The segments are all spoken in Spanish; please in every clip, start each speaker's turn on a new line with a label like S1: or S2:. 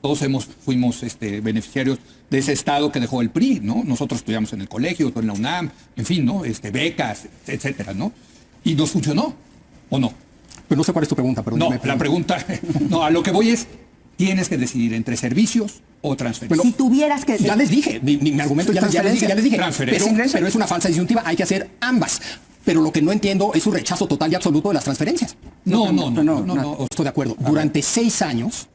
S1: todos fuimos beneficiarios de ese Estado que dejó el PRI, ¿no? Nosotros estudiamos en el colegio, en la UNAM, en fin, ¿no? Becas, etcétera, ¿no? Y nos funcionó, ¿o no?
S2: Pero no sé cuál es tu pregunta, pero
S1: no, la pregunta, no, a lo que voy es, tienes que decidir entre servicios o transferencias.
S2: Bueno,
S3: si tuvieras que...
S2: Ya les dije, mi argumento ya les dije. Pero es una falsa disyuntiva, hay que hacer ambas. Pero lo que no entiendo es su rechazo total y absoluto de las transferencias.
S1: No.
S2: Estoy de acuerdo. Durante 6 años,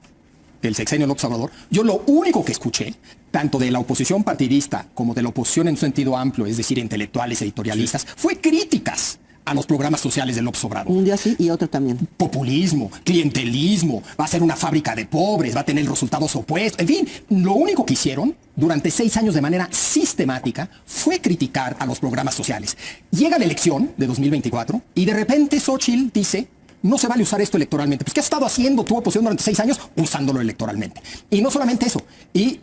S2: el sexenio López Obrador, yo lo único que escuché, tanto de la oposición partidista como de la oposición en sentido amplio, es decir, intelectuales, editorialistas, fue críticas a los programas sociales de López Obrador.
S3: Un día sí y otro también.
S2: Populismo, clientelismo, va a ser una fábrica de pobres, va a tener resultados opuestos. En fin, lo único que hicieron durante 6 años de manera sistemática fue criticar a los programas sociales. Llega la elección de 2024 y de repente Xóchitl dice: no se vale usar esto electoralmente. Pues ¿qué has estado haciendo tu oposición durante 6 años? Usándolo electoralmente. Y no solamente eso. Y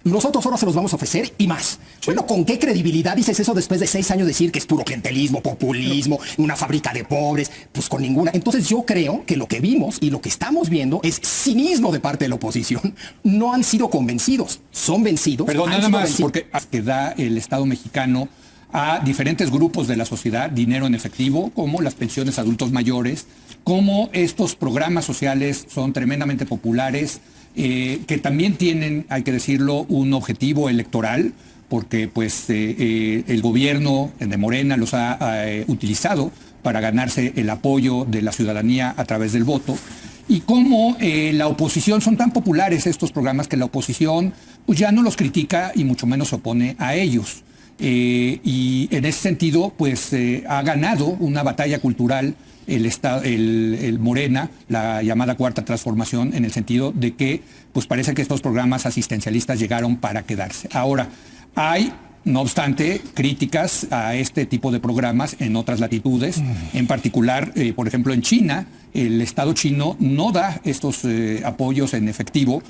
S2: nosotros ahora se los vamos a ofrecer y más. Bueno, ¿con qué credibilidad dices eso después de 6 años decir que es puro clientelismo, populismo, una fábrica de pobres? Pues con ninguna. Entonces yo creo que lo que vimos y lo que estamos viendo es cinismo de parte de la oposición. No han sido convencidos, son vencidos.
S1: Perdón, nada más, porque da el Estado mexicano a diferentes grupos de la sociedad dinero en efectivo, como las pensiones a adultos mayores, como estos programas sociales son tremendamente populares, que también tienen, hay que decirlo, un objetivo electoral, porque pues el gobierno de Morena los ha utilizado para ganarse el apoyo de la ciudadanía a través del voto. Y como la oposición, son tan populares estos programas que la oposición pues ya no los critica y mucho menos se opone a ellos. Y en ese sentido, pues ha ganado una batalla cultural el Morena, la llamada Cuarta Transformación, en el sentido de que pues parece que estos programas asistencialistas llegaron para quedarse. Ahora, hay, no obstante, críticas a este tipo de programas en otras latitudes, en particular, por ejemplo, en China, el Estado chino no da estos apoyos en efectivo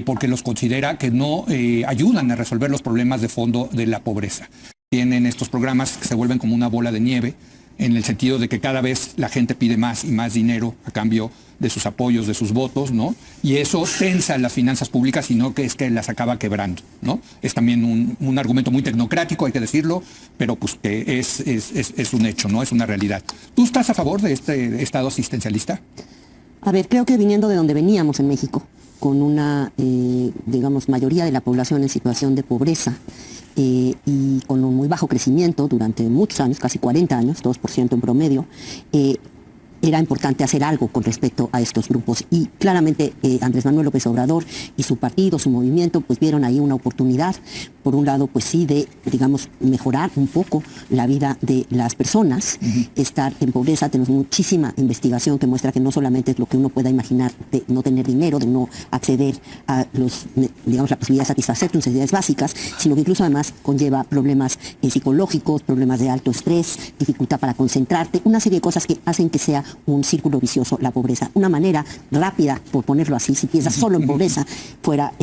S1: porque los considera que no ayudan a resolver los problemas de fondo de la pobreza. Tienen estos programas que se vuelven como una bola de nieve, en el sentido de que cada vez la gente pide más y más dinero a cambio de sus apoyos, de sus votos, ¿no? Y eso tensa las finanzas públicas, sino que es que las acaba quebrando, ¿no? Es también un argumento muy tecnocrático, hay que decirlo, pero pues que es un hecho, ¿no? Es una realidad. ¿Tú estás a favor de este Estado asistencialista?
S3: A ver, creo que viniendo de donde veníamos en México, con una, digamos, mayoría de la población en situación de pobreza, y con un muy bajo crecimiento durante muchos años, casi 40 años, 2% en promedio, era importante hacer algo con respecto a estos grupos. Y claramente Andrés Manuel López Obrador y su partido, su movimiento, pues vieron ahí una oportunidad, por un lado, pues sí, de, digamos, mejorar un poco la vida de las personas, estar en pobreza. Tenemos muchísima investigación que muestra que no solamente es lo que uno pueda imaginar de no tener dinero, de no acceder a los, digamos, la posibilidad de satisfacer tus necesidades básicas, sino que incluso además conlleva problemas psicológicos, problemas de alto estrés, dificultad para concentrarte, una serie de cosas que hacen que sea un círculo vicioso la pobreza. Una manera rápida, por ponerlo así, si piensas solo en pobreza, fuera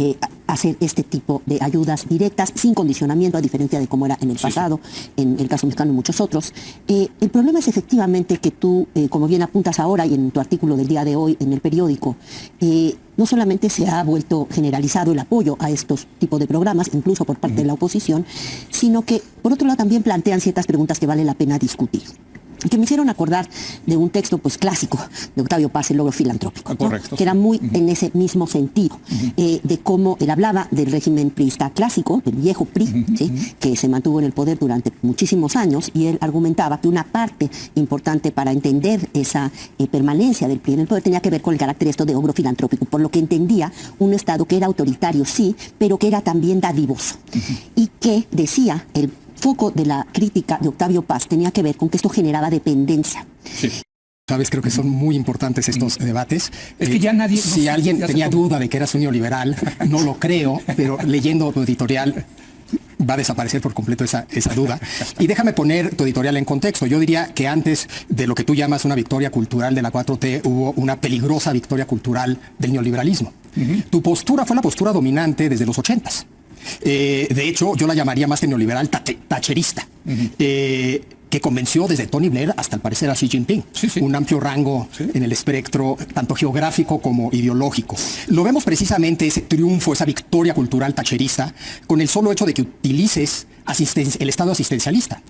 S3: hacer este tipo de ayudas directas, sin condicionamiento, a diferencia de cómo era en el pasado, en el caso mexicano y muchos otros. El problema es efectivamente que tú, como bien apuntas ahora y en tu artículo del día de hoy en el periódico, no solamente se ha vuelto generalizado el apoyo a estos tipos de programas, incluso por parte de la oposición, sino que, por otro lado, también plantean ciertas preguntas que vale la pena discutir, que me hicieron acordar de un texto pues clásico de Octavio Paz, El logro filantrópico, ¿no? Que era muy en ese mismo sentido, de cómo él hablaba del régimen priista clásico, del viejo PRI, ¿sí? Que se mantuvo en el poder durante muchísimos años, y él argumentaba que una parte importante para entender esa permanencia del PRI en el poder tenía que ver con el carácter esto de logro filantrópico, por lo que entendía un Estado que era autoritario, sí, pero que era también dadivoso, y que decía el foco de la crítica de Octavio Paz tenía que ver con que esto generaba dependencia.
S2: Sí. Sabes, creo que son muy importantes estos debates.
S1: Es que ya nadie...
S2: Si alguien tenía duda de que eras un neoliberal, no lo creo, pero leyendo tu editorial va a desaparecer por completo esa duda. Y déjame poner tu editorial en contexto. Yo diría que antes de lo que tú llamas una victoria cultural de la 4T, hubo una peligrosa victoria cultural del neoliberalismo. Tu postura fue la postura dominante desde los 80s. De hecho, yo la llamaría más que neoliberal, tacherista. que convenció desde Tony Blair hasta al parecer a Xi Jinping.
S1: Sí, sí.
S2: Un amplio rango en el espectro, tanto geográfico como ideológico. Lo vemos precisamente ese triunfo, esa victoria cultural thatcherista, con el solo hecho de que utilices el estado asistencialista.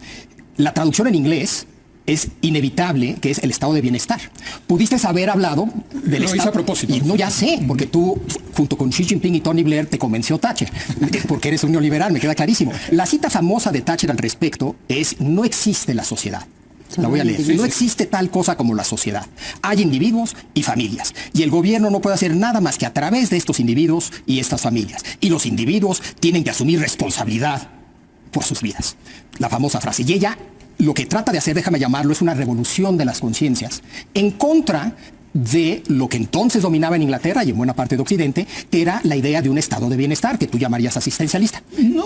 S2: La traducción en inglés es inevitable, que es el estado de bienestar. Pudiste haber hablado del
S1: Lo
S2: estado...
S1: hice a propósito.
S2: Y no, ya sé, porque tú, junto con Xi Jinping y Tony Blair, te convenció Thatcher, porque eres un neoliberal, me queda clarísimo. La cita famosa de Thatcher al respecto es: no existe la sociedad. La voy a leer. No existe tal cosa como la sociedad. Hay individuos y familias. Y el gobierno no puede hacer nada más que a través de estos individuos y estas familias. Y los individuos tienen que asumir responsabilidad por sus vidas. La famosa frase. Y ella lo que trata de hacer, déjame llamarlo, es una revolución de las conciencias en contra de lo que entonces dominaba en Inglaterra y en buena parte de Occidente, que era la idea de un estado de bienestar, que tú llamarías asistencialista.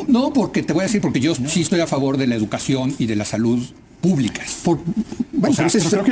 S1: No, porque te voy a decir, porque yo sí estoy a favor de la educación y de la salud públicas.
S2: Bueno,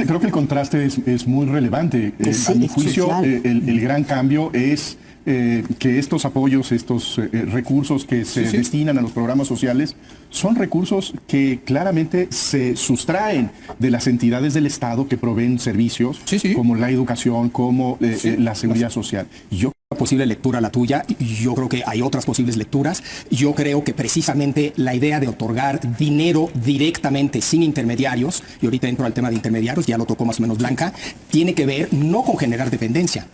S4: creo que el contraste es muy relevante. A mi juicio, el gran cambio es que estos apoyos, estos recursos que se destinan a los programas sociales, son recursos que claramente se sustraen de las entidades del Estado que proveen servicios como la educación, como la seguridad social.
S2: Yo posible lectura la tuya, yo creo que hay otras posibles lecturas. Yo creo que precisamente la idea de otorgar dinero directamente sin intermediarios, y ahorita entro al tema de intermediarios, ya lo tocó más o menos Blanca, tiene que ver no con generar dependencia.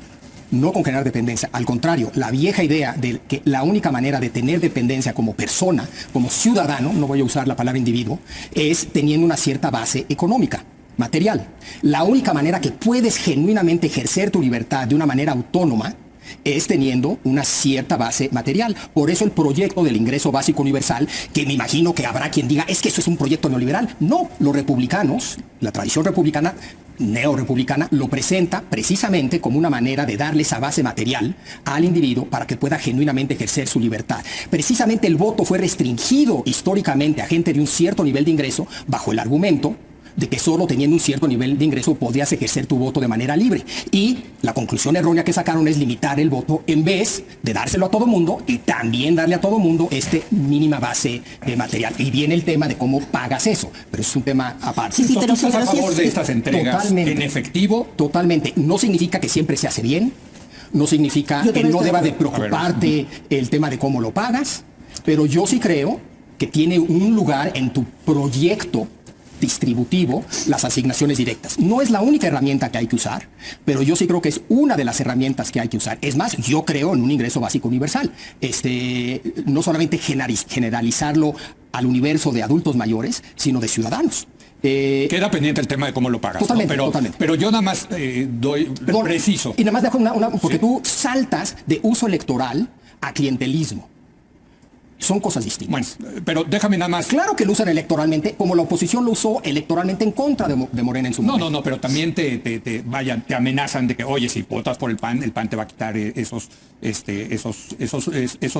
S2: No con generar dependencia, al contrario, la vieja idea de que la única manera de tener dependencia como persona, como ciudadano, no voy a usar la palabra individuo, es teniendo una cierta base económica, material. La única manera que puedes genuinamente ejercer tu libertad de una manera autónoma es teniendo una cierta base material. Por eso el proyecto del ingreso básico universal, que me imagino que habrá quien diga, es que eso es un proyecto neoliberal. No, los republicanos, la tradición republicana, neorepublicana, lo presenta precisamente como una manera de darle esa base material al individuo para que pueda genuinamente ejercer su libertad. Precisamente el voto fue restringido históricamente a gente de un cierto nivel de ingreso bajo el argumento de que solo teniendo un cierto nivel de ingreso podías ejercer tu voto de manera libre. Y la conclusión errónea que sacaron es limitar el voto en vez de dárselo a todo mundo y también darle a todo mundo mínima base de material. Y viene el tema de cómo pagas eso, pero es un tema aparte.
S1: Sí, pero ¿tú estás a favor de estas entregas en efectivo?
S2: Totalmente. No significa que siempre se hace bien, no significa que no deba de preocuparte el tema de cómo lo pagas, pero yo sí creo que tiene un lugar en tu proyecto distributivo las asignaciones directas. No es la única herramienta que hay que usar, pero yo sí creo que es una de las herramientas que hay que usar. Es más, yo creo en un ingreso básico universal. No solamente generalizarlo al universo de adultos mayores, sino de ciudadanos.
S1: Queda pendiente el tema de cómo lo pagas.
S2: Totalmente,
S1: ¿no? Pero yo nada más preciso.
S2: Y nada más dejo porque tú saltas de uso electoral a clientelismo. Son cosas distintas.
S1: Bueno, pero déjame nada más.
S2: Claro que lo usan electoralmente, como la oposición lo usó electoralmente en contra de Morena en su momento.
S1: No, pero también te amenazan de que, oye, si votas por el PAN te va a quitar esos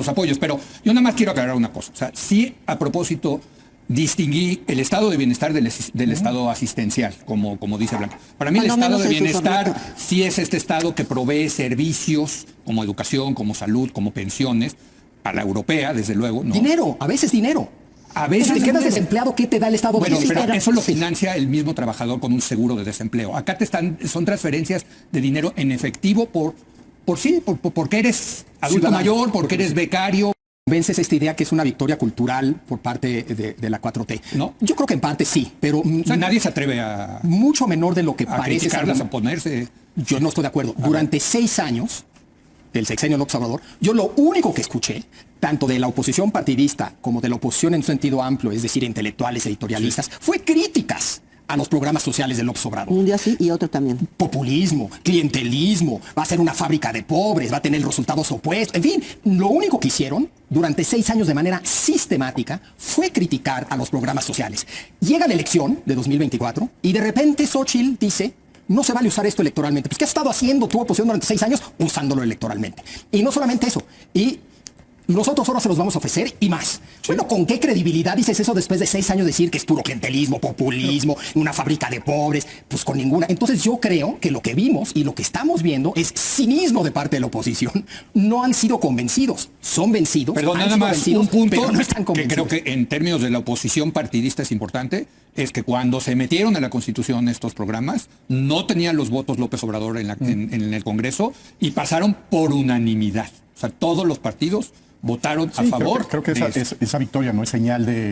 S1: apoyos. Pero yo nada más quiero aclarar una cosa. O sea, sí, a propósito, distinguí el estado de bienestar del estado asistencial, como dice Blanca. Para mí el estado de bienestar sí es este estado que provee servicios como educación, como salud, como pensiones, a la europea, desde luego. ¿no?
S2: Dinero, a veces dinero. A veces te quedas desempleado, ¿qué te da el Estado?
S1: Bueno, pero eso lo financia el mismo trabajador con un seguro de desempleo. Acá son transferencias de dinero en efectivo porque eres adulto mayor, porque eres becario.
S2: ¿Vences esta idea que es una victoria cultural por parte de la 4T?
S1: ¿No?
S2: Yo creo que en parte sí, pero...
S1: O sea, nadie se atreve a...
S2: Mucho menor de lo que
S1: a
S2: parece.
S1: Criticarlas, a ponerse...
S2: Yo no estoy de acuerdo. Durante 6 años del sexenio López Obrador, yo lo único que escuché, tanto de la oposición partidista como de la oposición en sentido amplio, es decir, intelectuales, editorialistas, fue críticas a los programas sociales de López Obrador.
S3: Un día sí y otro también.
S2: Populismo, clientelismo, va a ser una fábrica de pobres, va a tener resultados opuestos. En fin, lo único que hicieron durante 6 años de manera sistemática fue criticar a los programas sociales. Llega la elección de 2024 y de repente Xóchitl dice: no se vale usar esto electoralmente. Pues, ¿qué has estado haciendo tu oposición durante 6 años? Usándolo electoralmente. Y no solamente eso. Y Nosotros ahora se los vamos a ofrecer y más. Bueno, ¿con qué credibilidad dices eso después de 6 años decir que es puro clientelismo, populismo, una fábrica de pobres? Pues con ninguna. Entonces yo creo que lo que vimos y lo que estamos viendo es cinismo de parte de la oposición. No han sido convencidos. Son vencidos.
S1: Perdón,
S2: han
S1: nada
S2: sido
S1: más
S2: vencidos,
S1: un punto
S2: pero no están
S1: que
S2: convencidos.
S1: creo que en términos de la oposición partidista es importante, es que cuando se metieron en la Constitución estos programas, no tenían los votos López Obrador en el Congreso y pasaron por unanimidad. O sea, todos los partidos votaron a favor.
S4: Creo que esa victoria no es señal de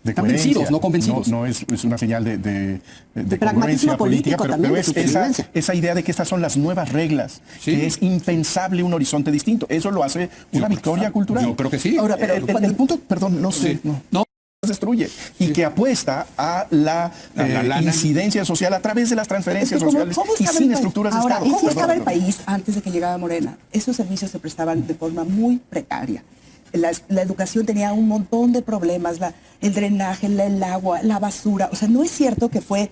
S2: Están
S4: coherencia,
S2: vencidos, no convencidos.
S4: No es una señal de
S3: pragmatismo
S4: congruencia política,
S3: político
S4: pero
S3: también, de
S4: es
S3: supervivencia.
S4: esa idea de que estas son las nuevas reglas,
S1: Sí.
S4: que es impensable un horizonte distinto. Eso lo hace una victoria cultural.
S1: Yo creo que sí.
S5: Ahora, pero
S4: el punto, perdón, no sé.
S1: Sí.
S4: No destruye y que apuesta a la
S1: lana.
S4: incidencia social a través de las transferencias
S5: ¿Cómo
S4: sociales y
S5: estaba
S4: sin
S5: el país?
S4: estructuras de
S5: Ahora,
S4: Estado.
S5: ¿cómo
S4: Perdón,
S5: estaba el
S4: perdón.
S5: país antes de que llegara Morena? Esos servicios se prestaban de forma muy precaria. La educación tenía un montón de problemas, el drenaje, el agua, la basura. O sea, no es cierto que fue...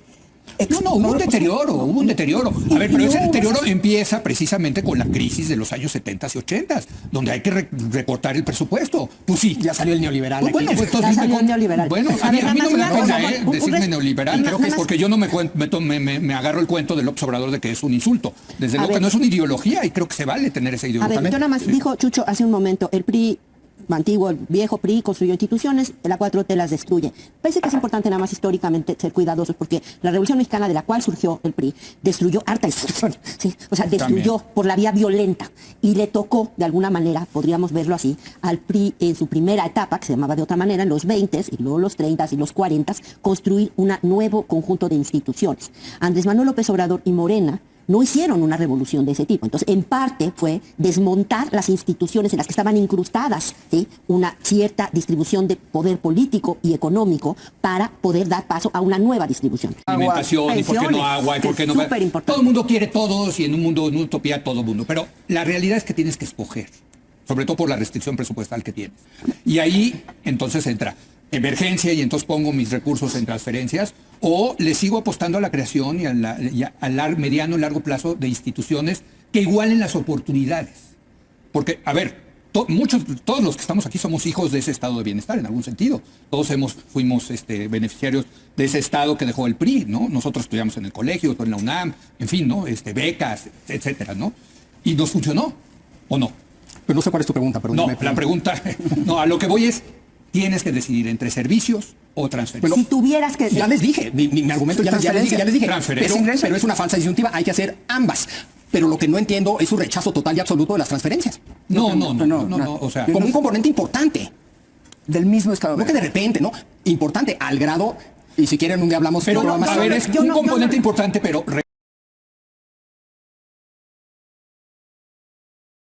S1: No, hubo un deterioro, hubo un deterioro. A ver, pero ese
S5: no,
S1: deterioro empieza precisamente con la crisis de los años 70 y 80, donde hay que recortar el presupuesto. Pues sí.
S2: Ya salió el neoliberal.
S1: Pues bueno,
S2: aquí.
S1: pues entonces
S3: Ya salió
S1: dime
S3: el neoliberal.
S1: Bueno,
S3: A
S1: a mí,
S3: ver,
S1: a mí no me da
S3: nada más
S1: pena
S3: una cosa,
S1: decirme
S3: un
S1: neoliberal,
S3: nada
S1: creo que es
S3: más.
S1: porque yo no me agarro el cuento del López Obrador de que es un insulto. Desde
S3: A
S1: luego que
S3: ver.
S1: no es una ideología y creo que se vale tener esa
S3: A
S1: ideología.
S3: ver, yo nada más dijo Chucho hace un momento, el PRI antiguo, el viejo PRI construyó instituciones, la 4T las destruye. Parece que es importante nada más históricamente ser cuidadosos porque la Revolución Mexicana de la cual surgió el PRI destruyó harta institución, ¿sí? O sea, destruyó por la vía violenta y le tocó, de alguna manera, podríamos verlo así, al PRI en su primera etapa, que se llamaba de otra manera, en los 20s y luego los 30s y los 40s, construir un nuevo conjunto de instituciones. Andrés Manuel López Obrador y Morena no hicieron una revolución de ese tipo. Entonces, en parte fue desmontar las instituciones en las que estaban incrustadas, ¿sí?, una cierta distribución de poder político y económico para poder dar paso a una nueva distribución.
S1: Alimentación, y por qué no agua, y por qué no...
S3: Súper importante.
S1: Todo el mundo quiere todos y en un mundo, en una utopía, todo el mundo. Pero la realidad es que tienes que escoger, sobre todo por la restricción presupuestal que tienes. Y ahí entonces entra emergencia y entonces pongo mis recursos en transferencias, o le sigo apostando a la creación y al mediano y largo plazo de instituciones que igualen las oportunidades. Porque, a ver, todos los que estamos aquí somos hijos de ese estado de bienestar, en algún sentido. Todos fuimos beneficiarios de ese estado que dejó el PRI, ¿no? Nosotros estudiamos en el colegio, en la UNAM, en fin, ¿no? Becas, etcétera, ¿no? Y nos funcionó, ¿o no?
S2: Pero no sé cuál es tu pregunta, pero
S1: No,
S2: dime,
S1: la pregunta, no, a lo que voy es, tienes que decidir entre servicios o transferencias.
S3: Si tuvieras que...
S2: Ya les dije, mi argumento ya les dije.
S1: Transferencias.
S2: Pero es una falsa disyuntiva, hay que hacer ambas. Pero lo que no entiendo es su rechazo total y absoluto de las transferencias.
S1: No, o sea...
S2: Como un componente importante.
S5: Del mismo Estado.
S2: No que de repente, ¿no? Importante al grado, y si quieren un día hablamos...
S1: Pero,
S2: programa más
S1: a ver,
S2: sobre-
S1: es un componente importante, pero